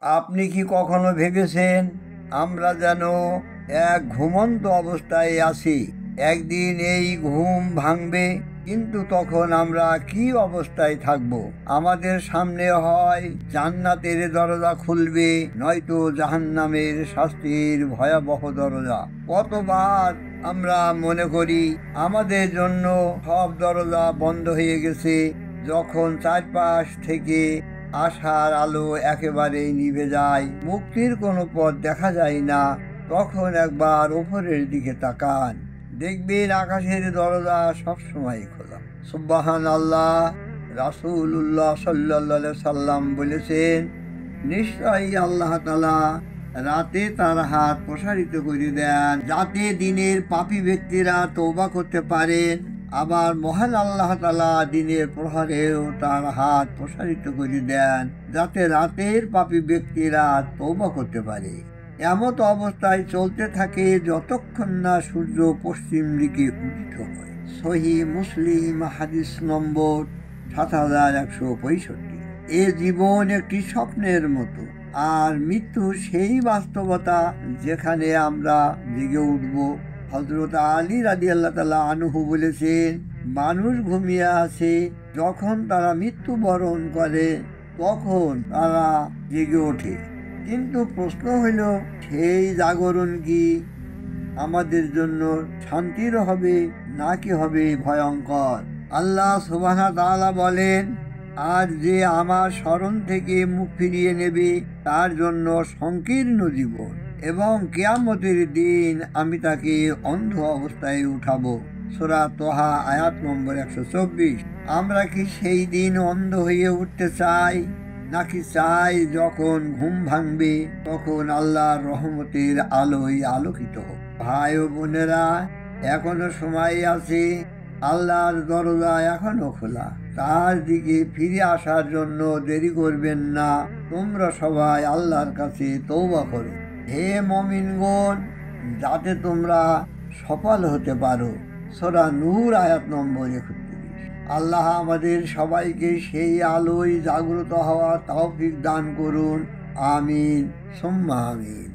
আপনি কি কখনো ভেবেছেন আমরা যেন এক ঘুমন্ত অবস্থায় আছি, একদিন এই ঘুম ভাঙবে, কিন্তু তখন আমরা কি অবস্থায় থাকব? আমাদের সামনে হয় জান্নাতের দরজা খুলবে, নয়তো জাহান্নামের শাস্তির ভয়াবহ দরজা। কতবার আমরা মনে করি আমাদের জন্য সব দরজা বন্ধ হয়ে গেছে, যখন চারপাশ থেকে আশার আলো একেবারেই নিভে যায়, মুক্তির কোনো পথ দেখা যায় না, তখন একবার উপরের দিকে তাকান, দেখবেন আকাশের দরজা সবসময় খোলা। সুবহান আল্লাহ। রাসূলুল্লাহ সাল্লাল্লাহু সাল্লাম বলেছেন, নিশ্চয়ই আল্লাহ তাআলা রাতে তার হাত প্রসারিত করে দেন, যাতে দিনের পাপী ব্যক্তিরা তওবা করতে পারেন। আবার মহান আল্লাহ তাআলা দিনের প্রহরেও তার হাত প্রসারিত করে দেন, যাতে রাতের পাপী ব্যক্তিরা তওবা করতে পারে। এমত অবস্থায় চলতে থাকে যতক্ষণ না সূর্য পশ্চিম দিকে উদিত হয়। সহিহ মুসলিম, হাদিস নম্বর 7165। এ জীবন একটি স্বপ্নের মতো, আর মৃত্যু সেই বাস্তবতা যেখানে আমরা জেগে উঠব। হযরত আলী রাদিয়াল্লাহু তাআলা আনহু বলেছেন, মানুষ ঘুমিয়ে আছে, যখন তারা মৃত্যুবরণ করে তখন তারা জেগে ওঠে। কিন্তু প্রশ্ন হইল, সেই জাগরণ কি আমাদের জন্য শান্তির হবে নাকি হবে ভয়ঙ্কর? আল্লাহ সুবহানাহু ওয়া তাআলা বলেন, আর যে আমার স্মরণ থেকে মুখ ফিরিয়ে নেবে তার জন্য সংকীর্ণ জীবন, এবং কিয়ামতের দিন আমি তাকে অন্ধ অবস্থায় উঠাবো। সূরা তোহা আয়াত নম্বর 124। আমরা কি সেই দিন অন্ধ হয়ে উঠতে চাই, নাকি চাই যখন ঘুম ভাঙবে তখন আল্লাহর রহমতের আলোয় আলোকিত হোক? ভাই ও বোনেরা, এখনো সময় আছে, আল্লাহর দরজা এখনো খোলা, তার দিকে ফিরে আসার জন্য দেরি করবেন না। তোমরা সবাই আল্লাহর কাছে তওবা করো, হে মুমিনগণ, যাতে তোমরা সফল হতে পারো। সূরা নূর আয়াত নম্বর 31। আল্লাহ আমাদের সবাইকে সেই আলোয় জাগ্রত হওয়ার তৌফিক দান করুন। আমিন সুম্মা আমিন।